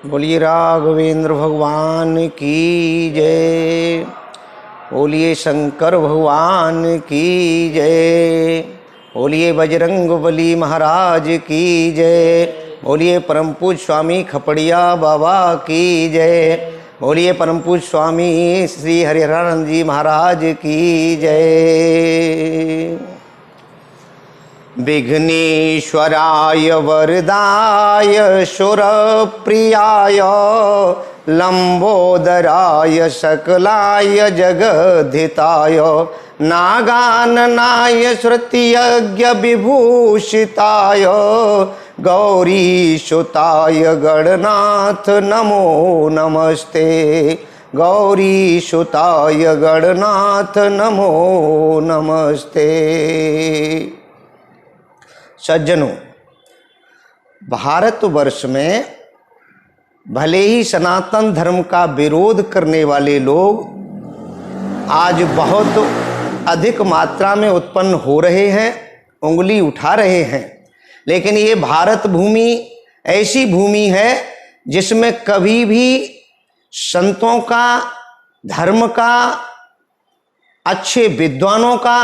बोलिए राघवेंद्र भगवान की जय। बोलिए शंकर भगवान की जय। बोलिए बजरंगबली महाराज की जय। बोलिए परम पूज्य स्वामी खपड़िया बाबा की जय। बोलिए परम पूज्य स्वामी श्री हरिहरानंद जी महाराज की जय। विघ्नेश्वराय वरदाय सुरप्रियाय लंबोदराय सकलाय जगद्धिताय नागाननाय श्रुतियज्ञ विभूषिताय गौरीसुताय गणनाथ नमो नमस्ते। गौरीसुताय गणनाथ नमो नमस्ते। सज्जनों, भारतवर्ष में भले ही सनातन धर्म का विरोध करने वाले लोग आज बहुत अधिक मात्रा में उत्पन्न हो रहे हैं, उंगली उठा रहे हैं, लेकिन ये भारत भूमि ऐसी भूमि है जिसमें कभी भी संतों का, धर्म का, अच्छे विद्वानों का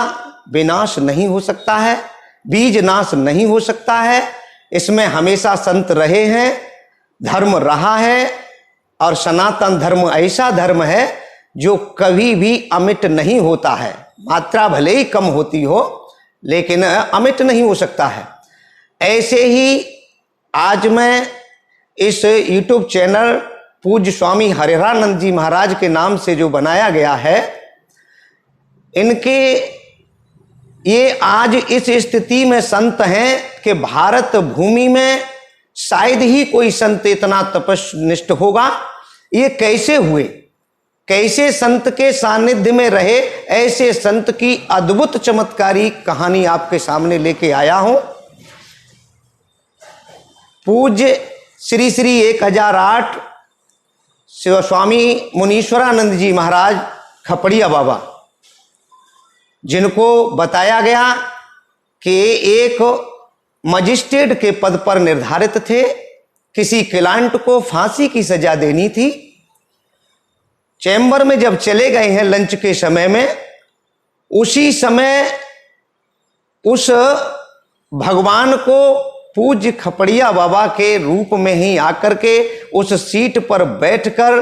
विनाश नहीं हो सकता है, बीज नाश नहीं हो सकता है। इसमें हमेशा संत रहे हैं, धर्म रहा है, और सनातन धर्म ऐसा धर्म है जो कभी भी अमिट नहीं होता है। मात्रा भले ही कम होती हो लेकिन अमिट नहीं हो सकता है। ऐसे ही आज मैं इस YouTube चैनल पूज्य स्वामी हरिहरानंद जी महाराज के नाम से जो बनाया गया है, इनके ये आज इस स्थिति में संत हैं कि भारत भूमि में शायद ही कोई संत इतना तपस्निष्ठ होगा। ये कैसे हुए, कैसे संत के सानिध्य में रहे, ऐसे संत की अद्भुत चमत्कारी कहानी आपके सामने लेके आया हूं। पूज्य श्री श्री 1008 शिव स्वामी मुनीश्वरानंद जी महाराज खपड़िया बाबा, जिनको बताया गया कि एक मजिस्ट्रेट के पद पर निर्धारित थे, किसी क्लाइंट को फांसी की सजा देनी थी। चैम्बर में जब चले गए हैं लंच के समय में, उसी समय उस भगवान को पूज्य खपड़िया बाबा के रूप में ही आकर के उस सीट पर बैठकर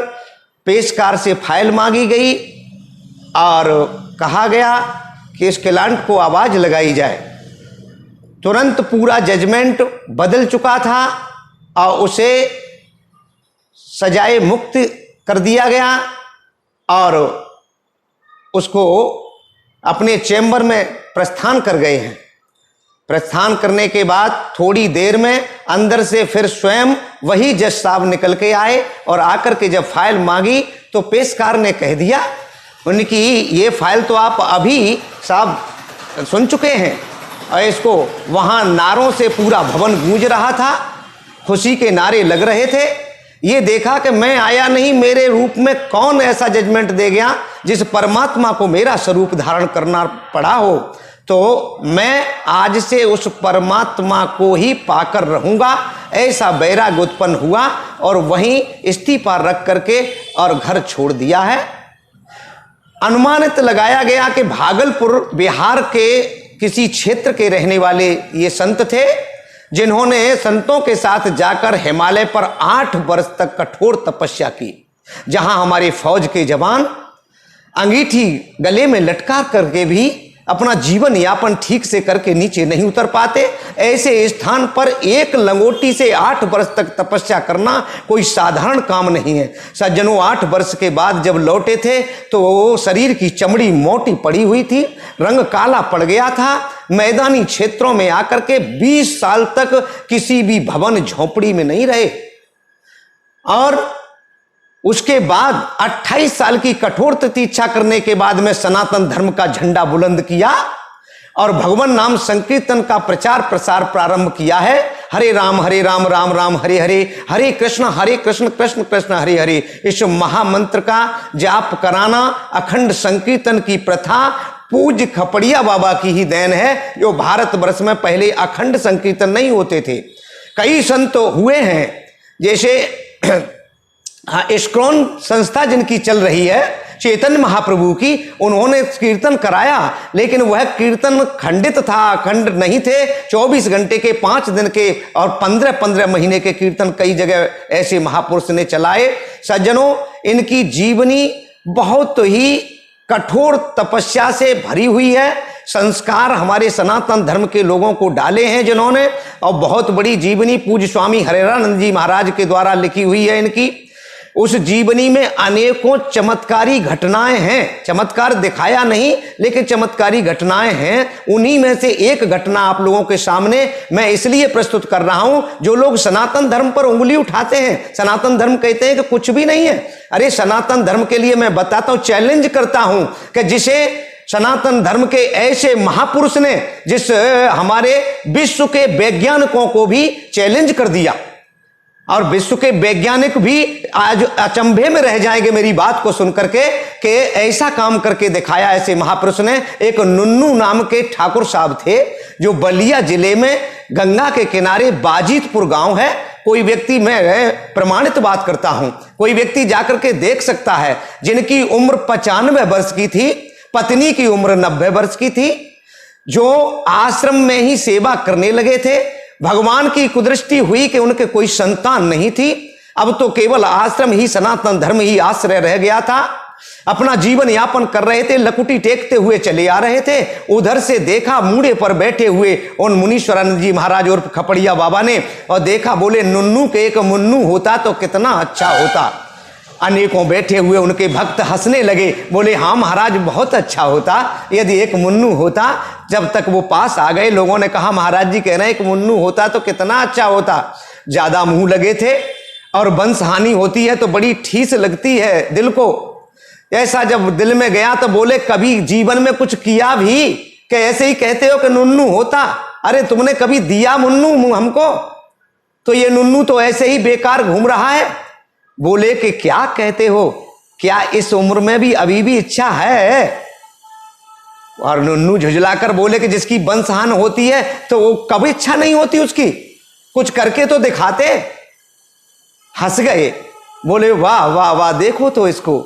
पेशकार से फाइल मांगी गई और कहा गया कि इस क्लाइंट को आवाज लगाई जाए। तुरंत पूरा जजमेंट बदल चुका था और उसे सजाए मुक्त कर दिया गया और उसको अपने चैम्बर में प्रस्थान कर गए हैं। प्रस्थान करने के बाद थोड़ी देर में अंदर से फिर स्वयं वही जज साहब निकल के आए और आकर के जब फाइल मांगी तो पेशकार ने कह दिया उनकी, ये फाइल तो आप अभी साहब सुन चुके हैं। और इसको वहां नारों से पूरा भवन गूंज रहा था, खुशी के नारे लग रहे थे। ये देखा कि मैं आया नहीं, मेरे रूप में कौन ऐसा जजमेंट दे गया जिस परमात्मा को मेरा स्वरूप धारण करना पड़ा हो, तो मैं आज से उस परमात्मा को ही पाकर रहूंगा। ऐसा वैराग्य उत्पन्न हुआ और वहीं इस्तीफा रख करके और घर छोड़ दिया है। अनुमानित लगाया गया कि भागलपुर बिहार के किसी क्षेत्र के रहने वाले ये संत थे, जिन्होंने संतों के साथ जाकर हिमालय पर 8 वर्ष तक कठोर तपस्या की, जहां हमारे फौज के जवान अंगीठी गले में लटका करके भी अपना जीवन यापन ठीक से करके नीचे नहीं उतर पाते। ऐसे स्थान पर एक लंगोटी से 8 वर्ष तक तपस्या करना कोई साधारण काम नहीं है। सज्जनों, 8 वर्ष के बाद जब लौटे थे तो शरीर की चमड़ी मोटी पड़ी हुई थी, रंग काला पड़ गया था। मैदानी क्षेत्रों में आकर के 20 साल तक किसी भी भवन झोपड़ी में नहीं रहे और उसके बाद 28 साल की कठोर प्रतीक्षा करने के बाद में सनातन धर्म का झंडा बुलंद किया और भगवान नाम संकीर्तन का प्रचार प्रसार प्रारंभ किया है। हरे राम राम राम हरे हरे, हरे कृष्ण कृष्ण कृष्ण हरे हरे। इस महामंत्र का जाप कराना, अखंड संकीर्तन की प्रथा पूज्य खपड़िया बाबा की ही देन है, जो भारतवर्ष में पहले अखंड संकीर्तन नहीं होते थे। कई संत हुए हैं, जैसे हाँ, इस्कॉन संस्था जिनकी चल रही है चैतन्य महाप्रभु की, उन्होंने कीर्तन कराया, लेकिन वह कीर्तन खंडित था, अखंड नहीं थे। 24 घंटे के, 5 दिन के और 15-15 महीने के कीर्तन कई जगह ऐसे महापुरुष ने चलाए। सज्जनों, इनकी जीवनी बहुत ही कठोर तपस्या से भरी हुई है। संस्कार हमारे सनातन धर्म के लोगों को डाले हैं जिन्होंने, और बहुत बड़ी जीवनी पूज्य स्वामी हरेरानंद जी महाराज के द्वारा लिखी हुई है इनकी। उस जीवनी में अनेकों चमत्कारी घटनाएं हैं। चमत्कार दिखाया नहीं, लेकिन चमत्कारी घटनाएं हैं। उन्हीं में से एक घटना आप लोगों के सामने मैं इसलिए प्रस्तुत कर रहा हूं, जो लोग सनातन धर्म पर उंगली उठाते हैं, सनातन धर्म कहते हैं कि कुछ भी नहीं है। अरे सनातन धर्म के लिए मैं बताता हूं, चैलेंज करता हूं कि जिसे सनातन धर्म के ऐसे महापुरुष ने, जिस हमारे विश्व के वैज्ञानिकों को भी चैलेंज कर दिया, और विश्व के वैज्ञानिक भी आज अचंभे में रह जाएंगे मेरी बात को सुनकर के, कि ऐसा काम करके दिखाया ऐसे महापुरुष ने। एक नुन्नू नाम के ठाकुर साहब थे, जो बलिया जिले में गंगा के किनारे बाजीतपुर गांव है। कोई व्यक्ति, मैं प्रमाणित बात करता हूं, कोई व्यक्ति जाकर के देख सकता है, जिनकी उम्र 95 वर्ष की थी, पत्नी की उम्र 90 वर्ष की थी, जो आश्रम में ही सेवा करने लगे थे। भगवान की कुदृष्टि हुई कि उनके कोई संतान नहीं थी। अब तो केवल आश्रम ही, सनातन धर्म ही आश्रय रह गया था। अपना जीवन यापन कर रहे थे, लकुटी टेकते हुए चले आ रहे थे। उधर से देखा मूड़े पर बैठे हुए उन मुनीश्वरानंद जी महाराज और खपड़िया बाबा ने, और देखा, बोले नुन्नू के एक मुन्नू होता तो कितना अच्छा होता। अनेकों बैठे हुए उनके भक्त हंसने लगे, बोले हाँ महाराज, बहुत अच्छा होता यदि एक मुन्नू होता। जब तक वो पास आ गए, लोगों ने कहा महाराज जी कह रहे हैं एक मुन्नू होता तो कितना अच्छा होता। ज्यादा मुंह लगे थे, और वंश हानि होती है तो बड़ी ठेस लगती है दिल को। ऐसा जब दिल में गया तो बोले कभी जीवन में कुछ किया भी, कि ऐसे ही कहते हो कि नुन्नू होता। अरे तुमने कभी दिया मुन्नू हमको? तो ये नुन्नू तो ऐसे ही बेकार घूम रहा है। बोले कि क्या कहते हो, क्या इस उम्र में भी अभी भी इच्छा है? और नुन्नू झुझलाकर बोले कि जिसकी वंशहान होती है तो वो कभी इच्छा नहीं होती उसकी, कुछ करके तो दिखाते। हंस गए, बोले वाह वाह वाह, देखो तो इसको,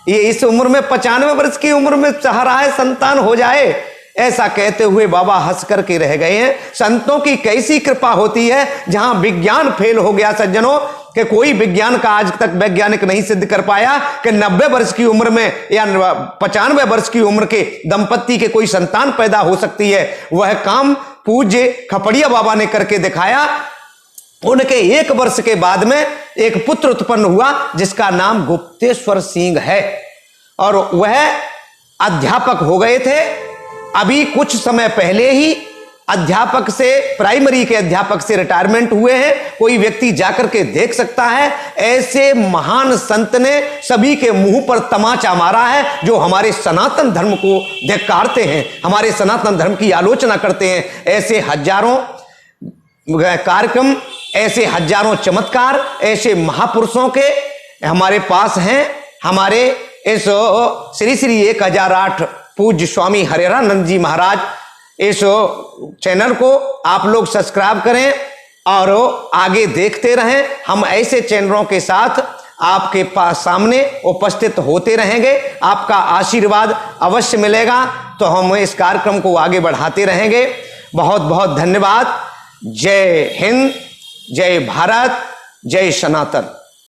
ये इस उम्र में 95 वर्ष की उम्र में चाह रहा है संतान हो जाए। ऐसा कहते हुए बाबा हंस करके रह गए हैं। संतों की कैसी कृपा होती है, जहां विज्ञान फेल हो गया सज्जनों, कि कोई विज्ञान का आज तक वैज्ञानिक नहीं सिद्ध कर पाया कि 90 वर्ष की उम्र में या 95 वर्ष की उम्र के दंपत्ति के कोई संतान पैदा हो सकती है। वह काम पूज्य खपड़िया बाबा ने करके दिखाया। उनके 1 वर्ष के बाद में एक पुत्र उत्पन्न हुआ, जिसका नाम गुप्तेश्वर सिंह है, और वह अध्यापक हो गए थे। अभी कुछ समय पहले ही अध्यापक से, प्राइमरी के अध्यापक से रिटायरमेंट हुए हैं। कोई व्यक्ति जाकर के देख सकता है। ऐसे महान संत ने सभी के मुंह पर तमाचा मारा है, जो हमारे सनातन धर्म को धिक्कारते हैं, हमारे सनातन धर्म की आलोचना करते हैं। ऐसे हजारों कार्यक्रम, ऐसे हजारों चमत्कार, ऐसे महापुरुषों के हमारे पास हैं। हमारे इस श्री श्री 1008 पूज्य स्वामी हरेरानंद जी महाराज, इस चैनल को आप लोग सब्सक्राइब करें और आगे देखते रहें। हम ऐसे चैनलों के साथ आपके पास सामने उपस्थित होते रहेंगे। आपका आशीर्वाद अवश्य मिलेगा, तो हम इस कार्यक्रम को आगे बढ़ाते रहेंगे। बहुत बहुत धन्यवाद। जय हिंद, जय भारत, जय सनातन।